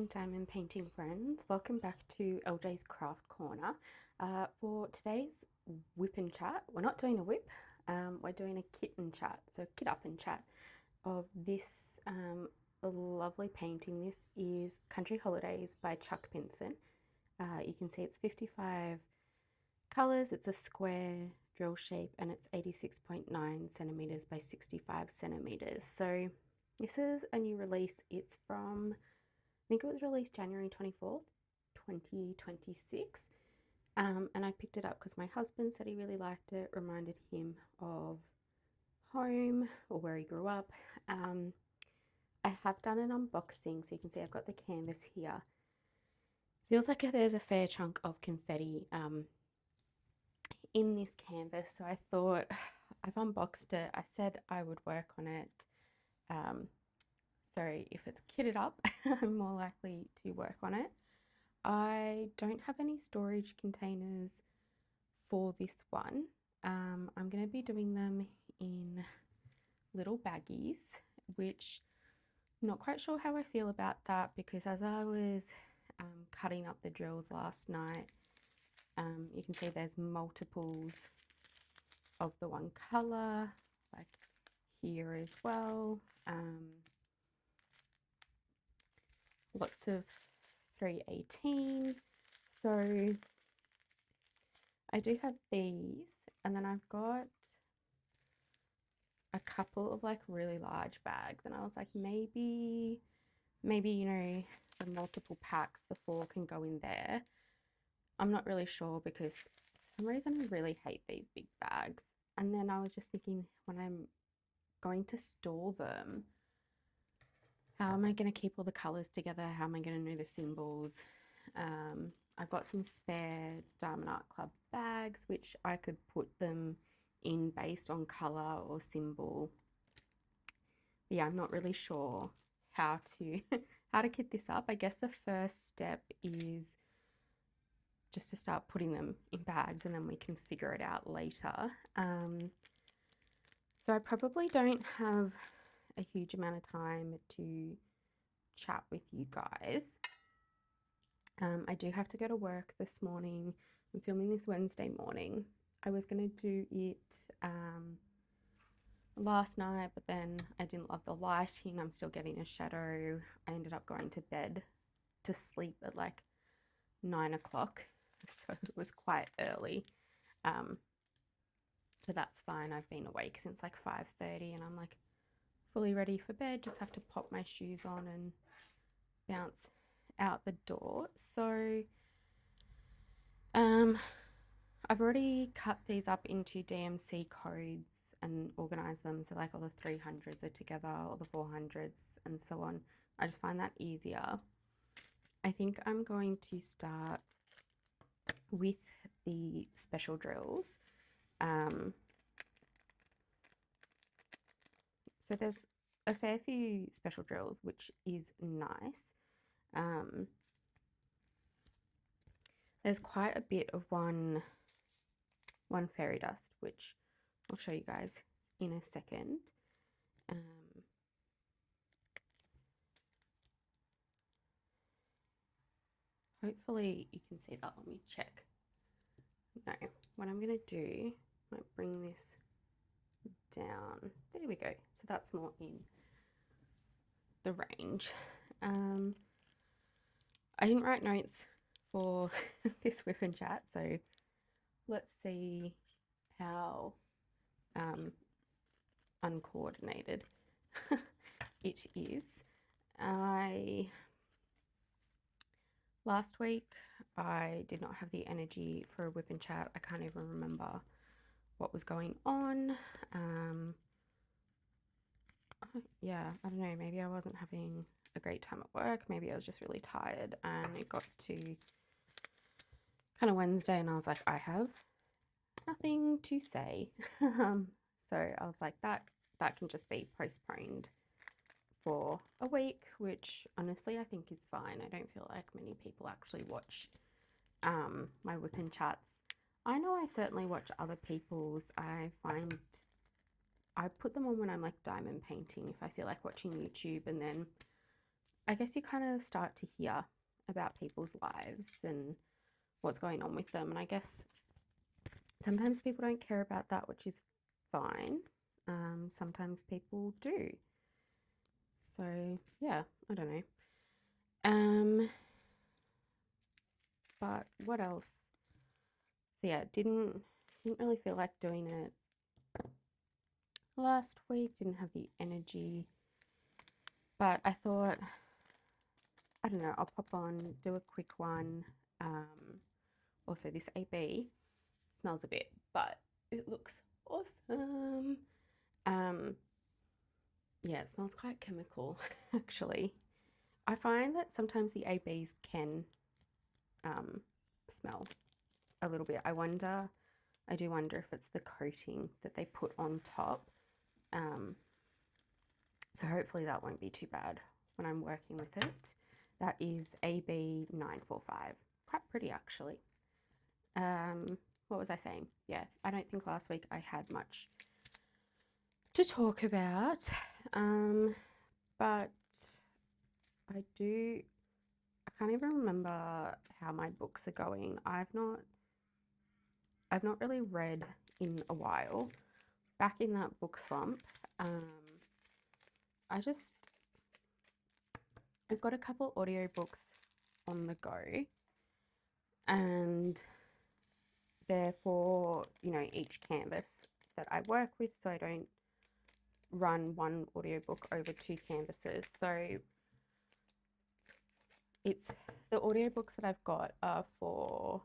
morning, diamond painting friends. Welcome back to LJ's Craft Corner. For today's whip and chat, we're not doing a whip, we're doing a kit and chat. So kit up and chat of this lovely painting. This is Country Holidays by Chuck Pinson. You can see it's 55 colours. It's a square drill shape and it's 86.9 centimetres by 65 centimetres. So this is a new release. It's from, I think it was released January 24th, 2026. And I picked it up because my husband said he really liked it, reminded him of home or where he grew up. I have done an unboxing, so you can see I've got the canvas here. Feels like there's a fair chunk of confetti in this canvas, so I thought I've unboxed it. I said I would work on it. So if it's kitted up, I'm more likely to work on it. I don't have any storage containers for this one. I'm going to be doing them in little baggies, which I'm not quite sure how I feel about that, because as I was cutting up the drills last night, you can see there's multiples of the one colour, like here as well. Lots of 318. So I do have these, and then I've got a couple of like really large bags, and I was like, maybe you know, the multiple packs, the 4 can go in there. I'm not really sure, because for some reason I really hate these big bags. And then I was just thinking, when I'm going to store them, how am I going to keep all the colours together? How am I going to know the symbols? I've got some spare Diamond Art Club bags, which I could put them in based on colour or symbol. But yeah, I'm not really sure how to how to kit this up. I guess the first step is just to start putting them in bags, and then we can figure it out later. So I probably don't have a huge amount of time to chat with you guys. I do have to go to work this morning. I'm filming this Wednesday morning. I was going to do it last night, but then I didn't love the lighting. I'm still getting a shadow. I ended up going to bed to sleep at like 9 o'clock, so it was quite early. But that's fine. I've been awake since like 5:30, and I'm like fully ready for bed. Just have to pop my shoes on and bounce out the door. So I've already cut these up into DMC codes and organized them, so like all the 300s are together, all the 400s and so on. I just find that easier. I think I'm going to start with the special drills. So there's a fair few special drills, which is nice. There's quite a bit of one fairy dust, which I'll show you guys in a second. Hopefully you can see that. Let me check. No, what I'm going to do, I might bring this down. There we go. So that's more in the range. I didn't write notes for this whip and chat, so let's see how uncoordinated it is. Last week I did not have the energy for a whip and chat. I can't even remember what was going on. Yeah, I don't know, maybe I wasn't having a great time at work. Maybe I was just really tired, and it got to kind of Wednesday and I was like, I have nothing to say. So I was like, that can just be postponed for a week, which honestly I think is fine. I don't feel like many people actually watch my whip and chats. I know I certainly watch other people's. I find I put them on when I'm like diamond painting, if I feel like watching YouTube, and then I guess you kind of start to hear about people's lives and what's going on with them. And I guess sometimes people don't care about that, which is fine. Sometimes people do. So yeah, I don't know. But what else? So yeah, didn't really feel like doing it last week. Didn't have the energy. But I thought, I don't know, I'll pop on, do a quick one. Also, this AB smells a bit, but it looks awesome. Yeah, it smells quite chemical, actually. I find that sometimes the ABs can smell a little bit. I do wonder if it's the coating that they put on top. So hopefully that won't be too bad when I'm working with it. That is AB 945. Quite pretty, actually. What was I saying? Yeah, I don't think last week I had much to talk about. But I can't even remember how my books are going. I've not really read in a while. Back in that book slump, I've got a couple audiobooks on the go, and they're for, each canvas that I work with, so I don't run one audiobook over two canvases. So it's the audiobooks that I've got are for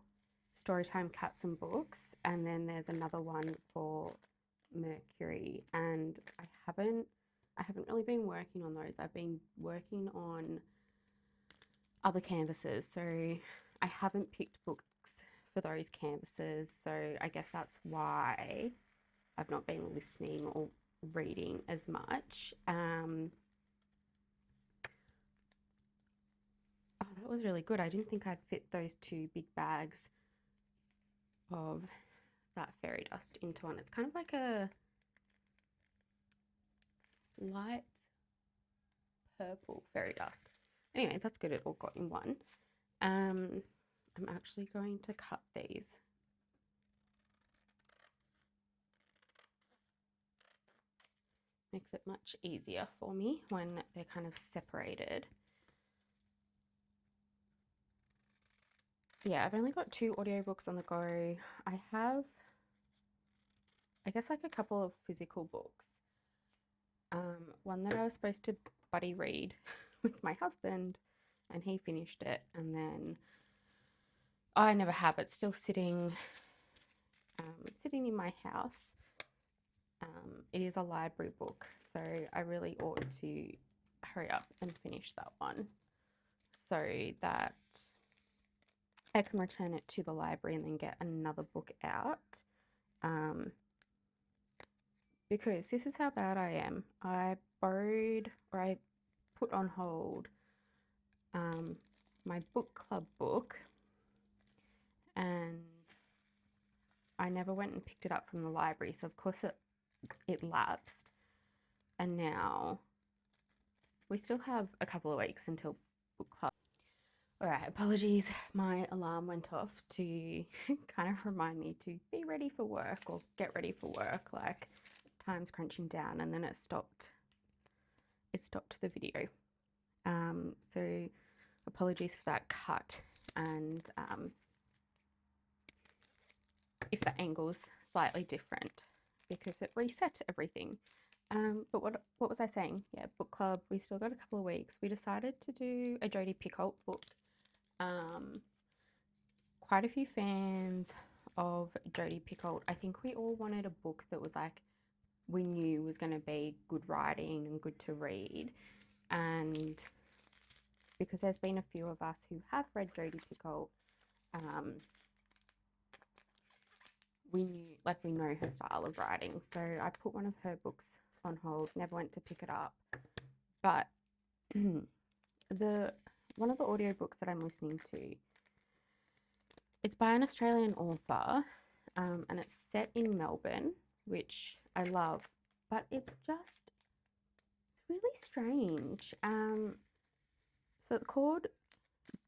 Storytime Cats and Books, and then there's another one for Mercury, and I haven't really been working on those. I've been working on other canvases, so I haven't picked books for those canvases, so I guess that's why I've not been listening or reading as much. Oh, that was really good. I didn't think I'd fit those two big bags of that fairy dust into one. It's kind of like a light purple fairy dust. Anyway, that's good. It all got in one. I'm actually going to cut these. Makes it much easier for me when they're kind of separated. So yeah, I've only got 2 audiobooks on the go. I have, I guess, like a couple of physical books. One that I was supposed to buddy read with my husband, and he finished it, and then I never have. It's still sitting in my house. It is a library book, so I really ought to hurry up and finish that one so that I can return it to the library and then get another book out. Because this is how bad I am. I put on hold my book club book, and I never went and picked it up from the library. So of course it lapsed, and now we still have a couple of weeks until book club. All right, apologies. My alarm went off to kind of remind me to be ready for work or get ready for work, like time's crunching down, and then it stopped the video. So apologies for that cut, and if the angle's slightly different because it reset everything. But what was I saying? Yeah, book club, we still got a couple of weeks. We decided to do a Jodi Picoult book. Quite a few fans of Jodi Picoult. I think we all wanted a book that was like, we knew was going to be good writing and good to read. And because there's been a few of us who have read Jodi Picoult, we know her style of writing. So I put one of her books on hold, never went to pick it up. But one of the audiobooks that I'm listening to, it's by an Australian author, and it's set in Melbourne, which I love, but it's really strange. So it's called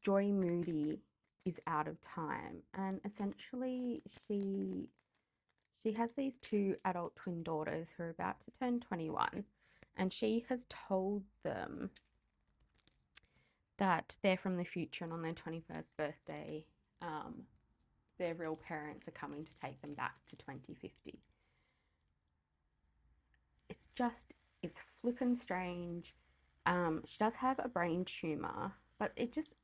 Joy Moody is Out of Time, and essentially she has these two adult twin daughters who are about to turn 21, and she has told them that they're from the future, and on their 21st birthday, their real parents are coming to take them back to 2050. It's flippin' strange. She does have a brain tumor, but it just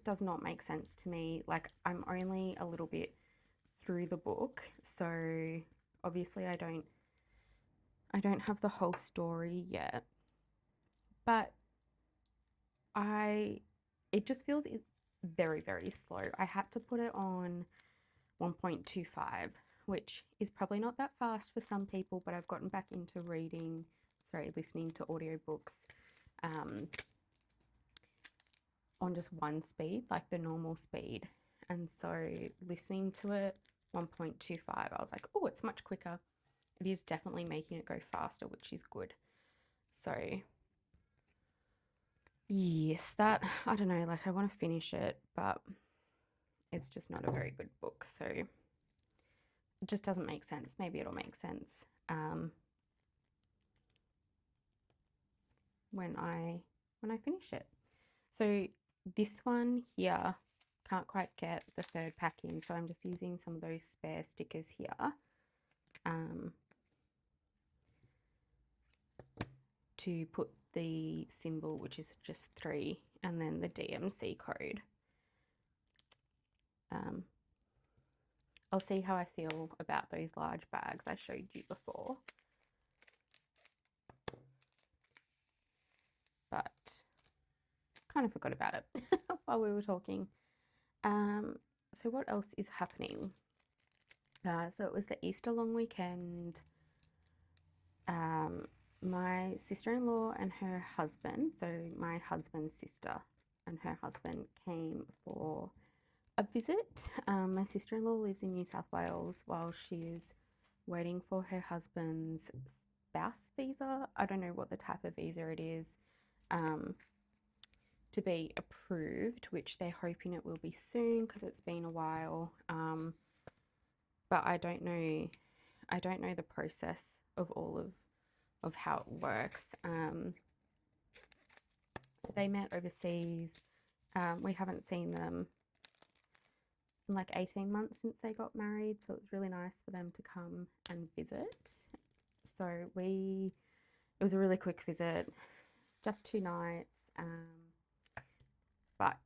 does not make sense to me. Like, I'm only a little bit through the book, so obviously I don't have the whole story yet, but it just feels very, very slow. I had to put it on 1.25, which is probably not that fast for some people, but I've gotten back into listening to audiobooks on just one speed, like the normal speed. And so listening to it 1.25, I was like, oh, it's much quicker. It is definitely making it go faster, which is good. So yes, I don't know, like I want to finish it, but it's just not a very good book. So it just doesn't make sense. Maybe it'll make sense when I finish it. So this one here, can't quite get the third pack in, so I'm just using some of those spare stickers here to put the symbol, which is just 3, and then the DMC code. I'll see how I feel about those large bags I showed you before. But kind of forgot about it while we were talking. So what else is happening? So it was the Easter long weekend. My sister-in-law and her husband, so my husband's sister and her husband, came for a visit. My sister-in-law lives in New South Wales while she is waiting for her husband's spouse visa. I don't know what the type of visa it is, to be approved, which they're hoping it will be soon because it's been a while. But I don't know the process of all of how it works. So they met overseas. We haven't seen them in like 18 months since they got married, so it was really nice for them to come and visit. So it was a really quick visit, just 2 nights, but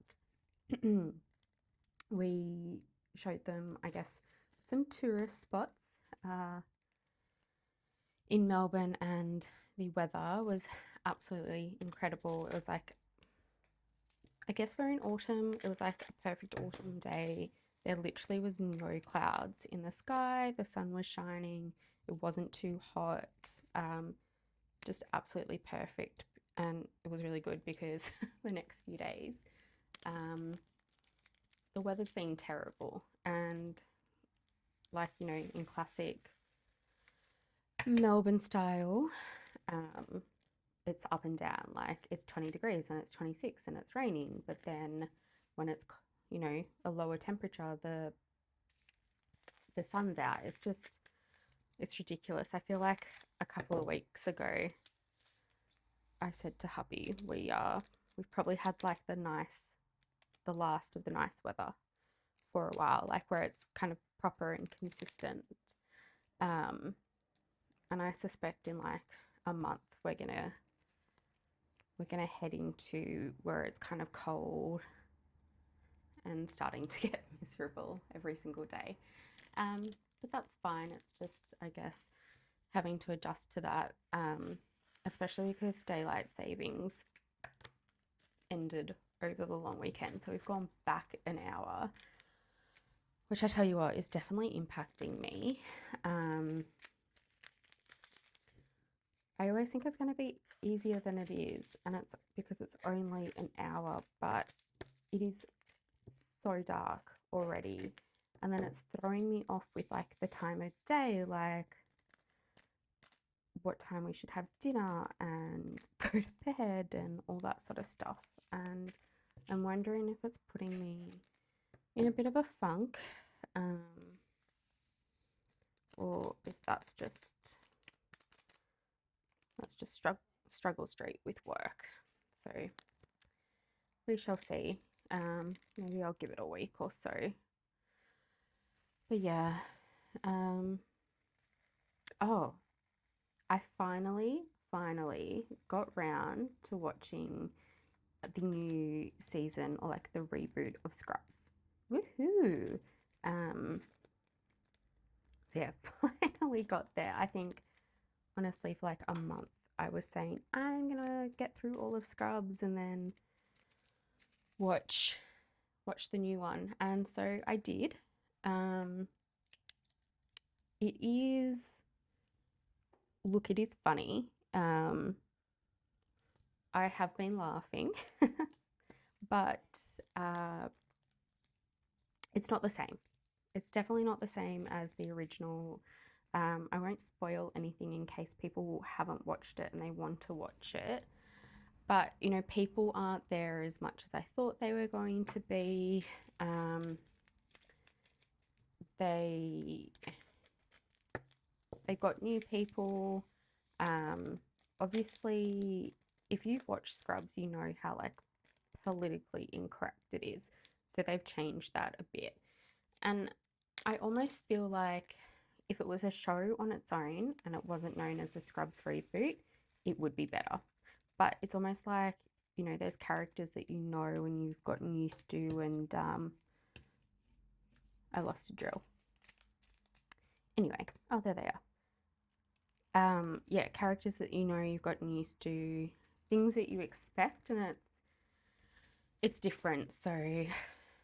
we showed them, I guess, some tourist spots in Melbourne, and the weather was absolutely incredible. It was like, I guess we're in autumn. It was like a perfect autumn day. There literally was no clouds in the sky. The sun was shining. It wasn't too hot. Just absolutely perfect. And it was really good because the next few days, the weather's been terrible. And like, you know, in classic Melbourne style, it's up and down. Like, it's 20 degrees and it's 26 and it's raining. But then when it's, you know, a lower temperature, the sun's out. It's ridiculous. I feel like a couple of weeks ago, I said to hubby, we've probably had like the last of the nice weather for a while, like where it's kind of proper and consistent. And I suspect in like a month we're gonna head into where it's kind of cold and starting to get miserable every single day. But that's fine. It's just, I guess, having to adjust to that, especially because daylight savings ended over the long weekend. So we've gone back an hour, which I tell you what is definitely impacting me. I always think it's going to be easier than it is, and it's because it's only an hour, but it is so dark already. And then it's throwing me off with like the time of day. Like, what time we should have dinner and go to bed and all that sort of stuff. And I'm wondering if it's putting me in a bit of a funk, or if that's just struggle street with work. So we shall see. Maybe I'll give it a week or so. But yeah. Oh, I finally got round to watching the new season, or like the reboot of Scrubs. Woohoo! So yeah, finally got there. I think honestly for like a month I was saying I'm gonna get through all of Scrubs and then watch the new one, and so I did. It is funny. I have been laughing, but it's not the same. It's definitely not the same as the original. I won't spoil anything in case people haven't watched it and they want to watch it. But, you know, people aren't there as much as I thought they were going to be. They got new people. Obviously, if you've watched Scrubs, you know how like politically incorrect it is. So they've changed that a bit. And I almost feel like if it was a show on its own and it wasn't known as a Scrubs reboot, it would be better. But it's almost like, you know, there's characters that you know and you've gotten used to, and I lost a drill. Anyway, oh, there they are. Yeah, characters that you know, you've gotten used to, things that you expect, and it's different. So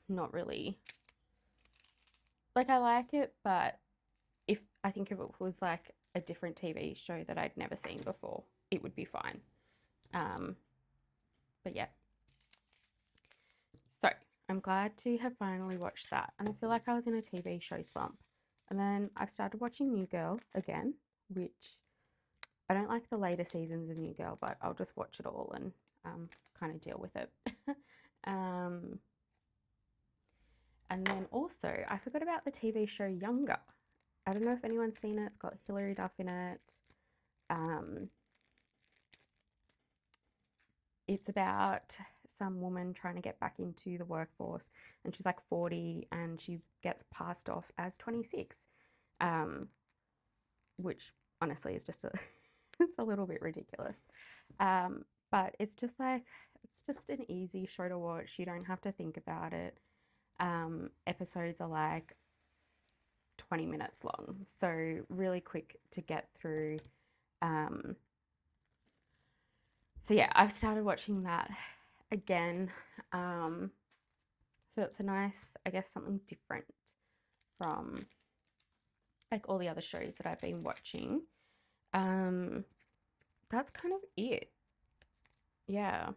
not really, like, I like it, but if it was like a different TV show that I'd never seen before, it would be fine. But yeah. So I'm glad to have finally watched that. And I feel like I was in a TV show slump. And then I've started watching New Girl again, which I don't like the later seasons of New Girl, but I'll just watch it all and kind of deal with it. And then also, I forgot about the TV show Younger. I don't know if anyone's seen it. It's got Hilary Duff in it. It's about some woman trying to get back into the workforce, and she's like 40 and she gets passed off as 26, which honestly is just it's a little bit ridiculous. But it's just like, it's just an easy show to watch. You don't have to think about it. Episodes are like 20 minutes long, so really quick to get through. So yeah, I've started watching that again. So it's a nice, I guess, something different from like all the other shows that I've been watching. That's kind of it. Yeah.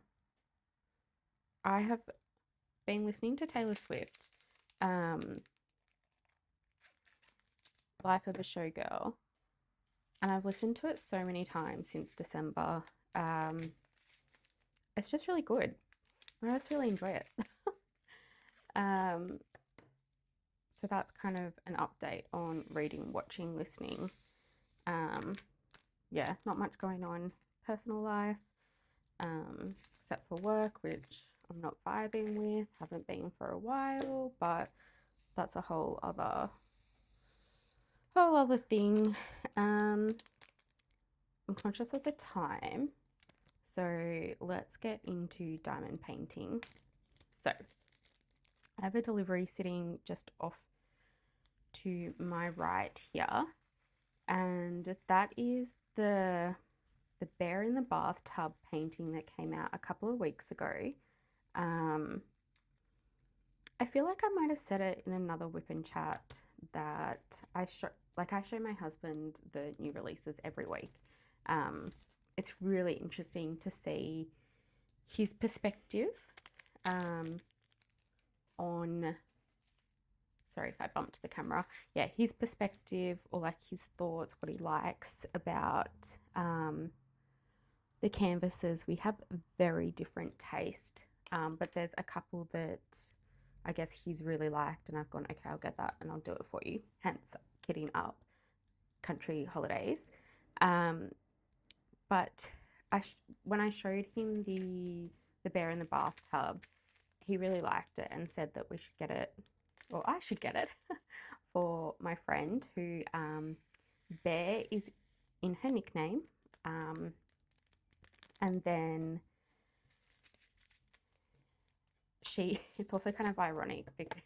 I have been listening to Taylor Swift, Life of a Showgirl, and I've listened to it so many times since December. It's just really good. I just really enjoy it. So that's kind of an update on reading, watching, listening. Yeah, not much going on personal life, except for work, which I'm not vibing with, haven't been for a while, but that's a whole other thing. I'm conscious of the time, so let's get into diamond painting. So I have a delivery sitting just off to my right here, and that is the bear in the bathtub painting that came out a couple of weeks ago. I feel like I might have said it in another whip and chat that I show my husband the new releases every week. It's really interesting to see his perspective on sorry if I bumped the camera. Yeah, his perspective or like his thoughts, what he likes about the canvases. We have very different taste, but there's a couple that I guess he's really liked, and I've gone, okay, I'll get that and I'll do it for you. Hence, kitting up country holidays. But when I showed him the bear in the bathtub, he really liked it and said that we should get it, or I should get it, for my friend who Bear is in her nickname. And then it's also kind of ironic because,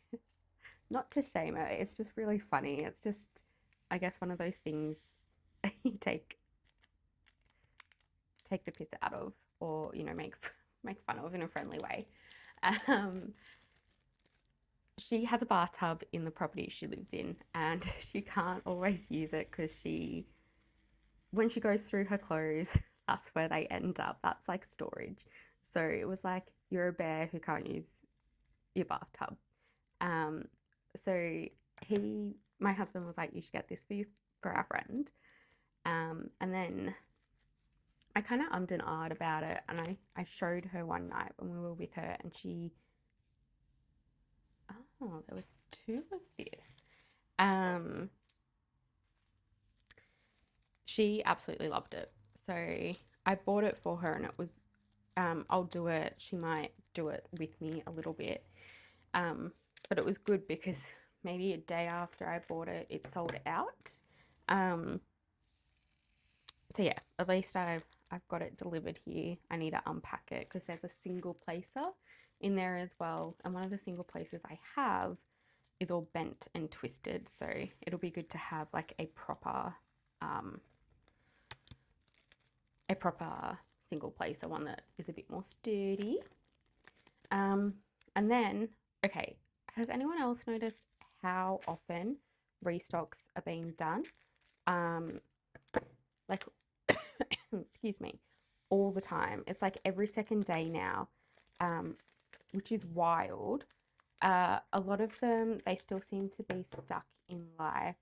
not to shame her, it's just really funny. It's just, I guess, one of those things you take the piss out of, or, you know, make fun of in a friendly way. She has a bathtub in the property she lives in, and she can't always use it because when she goes through her clothes, that's where they end up. That's like storage. So it was like, you're a bear who can't use your bathtub. So my husband was like, you should get this for our friend. And then I kind of ummed and ahed about it, and I showed her one night when we were with her, and there were two of this. She absolutely loved it. So I bought it for her, and it was, I'll do it. She might do it with me a little bit. But it was good because maybe a day after I bought it, it sold out. So yeah, at least I've got it delivered here. I need to unpack it because there's a single placer in there as well. And one of the single placers I have is all bent and twisted. So it'll be good to have like a proper single placer, one that is a bit more sturdy. And then, okay, has anyone else noticed how often restocks are being done? Like, excuse me, all the time. It's like every second day now, which is wild. A lot of them, they still seem to be stuck in like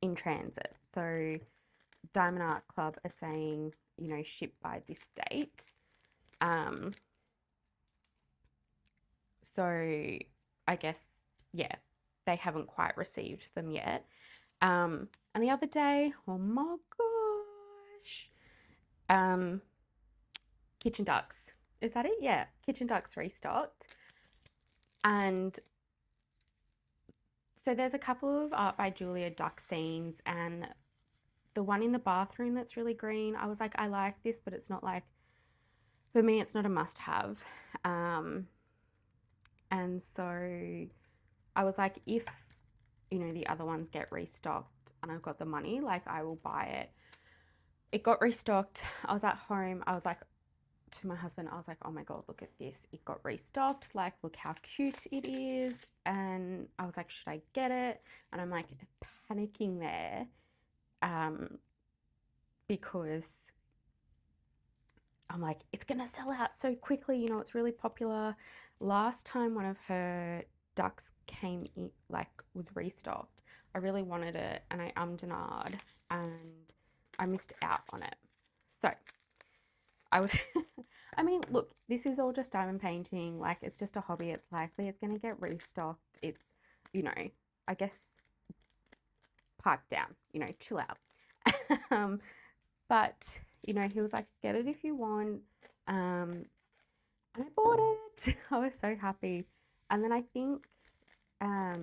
in transit. So Diamond Art Club are saying, you know, ship by this date. So I guess, yeah, they haven't quite received them yet. And the other day, oh my gosh, kitchen ducks. Is that it? Yeah, kitchen ducks restocked. And so there's a couple of Art by Julia duck scenes, and the one in the bathroom that's really green, I was like, I like this, but it's not like, for me, it's not a must-have. And so I was like, if, you know, the other ones get restocked and I've got the money, like, I will buy it. It got restocked. I was at home. I was like, to my husband, I was like, oh my God, look at this. It got restocked. Like, look how cute it is. And I was like, should I get it? And I'm like panicking there because I'm like, it's going to sell out so quickly. You know, it's really popular. Last time one of her ducks came in, like, was restocked, I really wanted it, and I ummed and ahed, and I missed out on it. So I was, I mean, look, this is all just diamond painting. Like, it's just a hobby. It's likely it's going to get restocked. It's, you know, I guess, pipe down, you know, chill out. But, you know, he was like, get it if you want. And I bought it. I was so happy. And then I think, I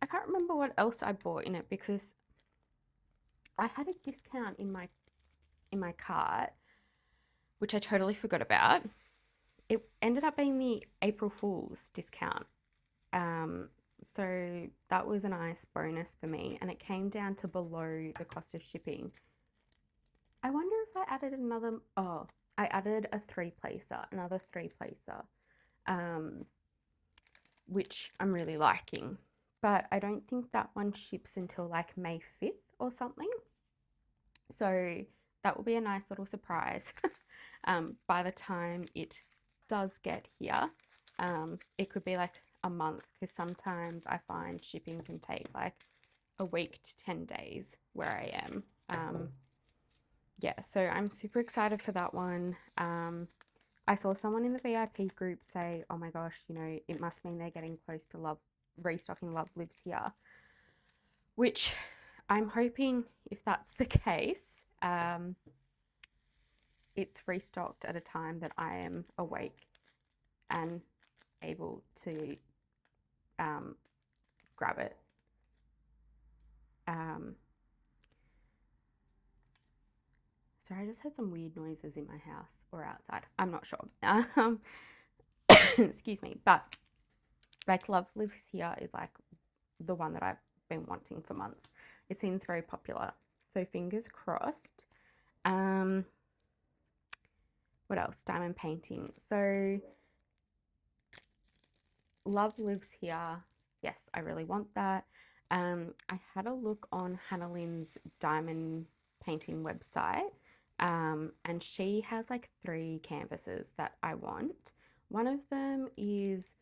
can't remember what else I bought in it because I had a discount in my cart, which I totally forgot about. It ended up being the April Fool's discount. So that was a nice bonus for me, and it came down to below the cost of shipping. I wonder if I added I added a another three placer, which I'm really liking, but I don't think that one ships until like May 5th or something. So that will be a nice little surprise by the time it does get here. it could be like a month, because sometimes I find shipping can take like a week to 10 days where I am. Yeah, so I'm super excited for that one. I saw someone in the VIP group say, oh my gosh, you know, it must mean they're getting close to restocking Love Lives Here, which I'm hoping, if that's the case, it's restocked at a time that I am awake and able to grab it. Sorry, I just heard some weird noises in my house or outside. I'm not sure. Excuse me. But like Love Lives Here is like the one that I've been wanting for months. It seems very popular. So fingers crossed. What else? Diamond painting. So Love Lives Here. Yes, I really want that. I had a look on Hannah Lynn's diamond painting website, and she has like 3 canvases that I want. One of them is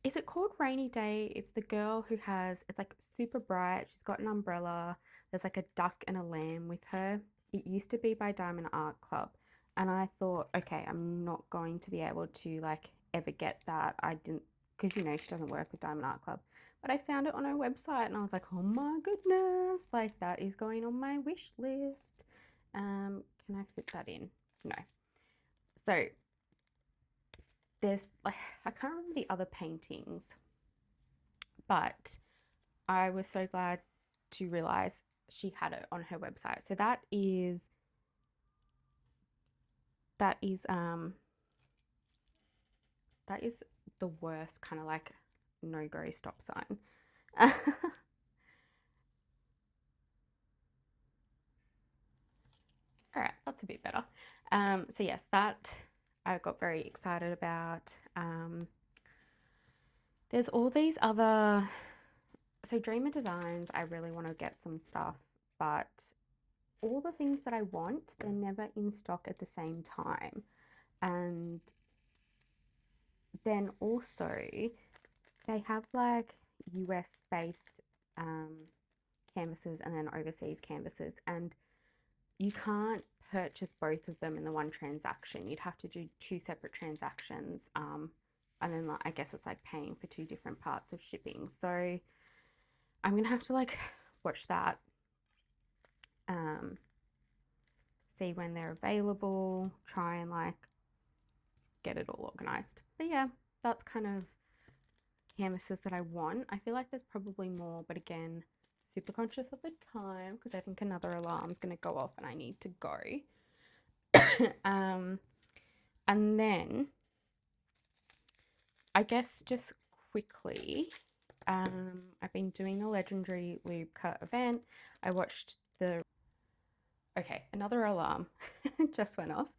it called Rainy Day? It's the girl who has, it's like super bright. She's got an umbrella. There's like a duck and a lamb with her. It used to be by Diamond Art Club. And I thought, okay, I'm not going to be able to like ever get that. I didn't, because you know, she doesn't work with Diamond Art Club. But I found it on her website and I was like, oh my goodness, like that is going on my wish list. Can I fit that in? No. So there's like, I can't remember the other paintings, but I was so glad to realize she had it on her website. So that is the worst kind of like no-go stop sign. All right, that's a bit better. So yes, that I got very excited about. There's all these other, so Dreamer Designs, I really want to get some stuff, but all the things that I want, they're never in stock at the same time. And then also they have like US based canvases and then overseas canvases, and you can't purchase both of them in the one transaction. You'd have to do 2 separate transactions, and then I guess it's like paying for 2 different parts of shipping. So I'm gonna have to like watch that, see when they're available, try and like get it all organized. But yeah, that's kind of canvases that I want. I feel like there's probably more, but again, super conscious of the time because I think another alarm's going to go off and I need to go. And then I guess just quickly, I've been doing the Legendary Lube Cut event. I watched the, okay, another alarm just went off.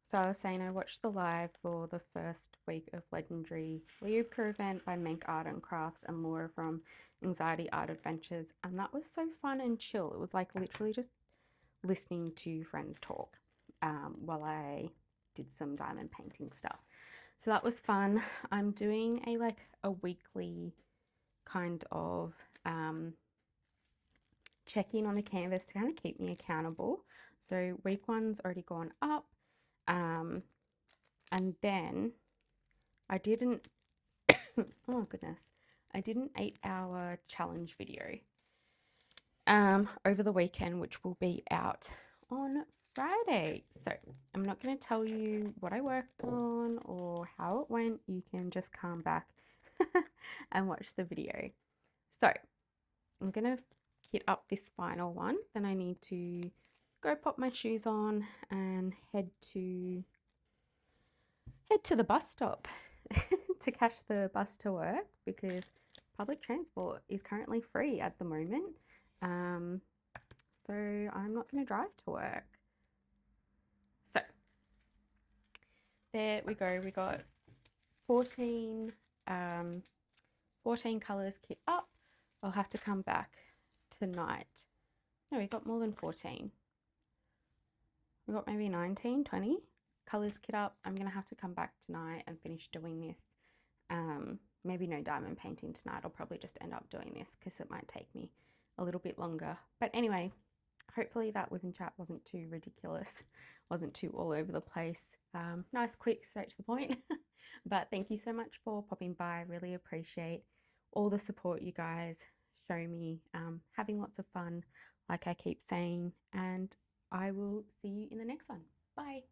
So I was saying I watched the live for the first week of Legendary Liubka event by Mank Art and Crafts and Laura from Anxiety Art Adventures, and that was so fun and chill. It was like literally just listening to friends talk while I did some diamond painting stuff. So that was fun. I'm doing a weekly kind of check-in on the canvas to kind of keep me accountable. So week 1's already gone up. And then I did an, oh goodness, I did an 8-hour challenge video over the weekend, which will be out on Friday. So I'm not going to tell you what I worked on or how it went. You can just come back and watch the video. So I'm going to hit up this final one. Then I need to go pop my shoes on and head to the bus stop to catch the bus to work because public transport is currently free at the moment. So I'm not going to drive to work. So there we go. We got 14 colours kit up. I'll have to come back tonight. No, we got more than 14. We got maybe 19, 20 colours kit up. I'm going to have to come back tonight and finish doing this. Maybe no diamond painting tonight. I'll probably just end up doing this because it might take me a little bit longer. But anyway, hopefully that whip and chat wasn't too ridiculous, wasn't too all over the place. Nice, quick, straight to the point. But thank you so much for popping by. I really appreciate all the support you guys show me, having lots of fun, like I keep saying, and I will see you in the next one. Bye.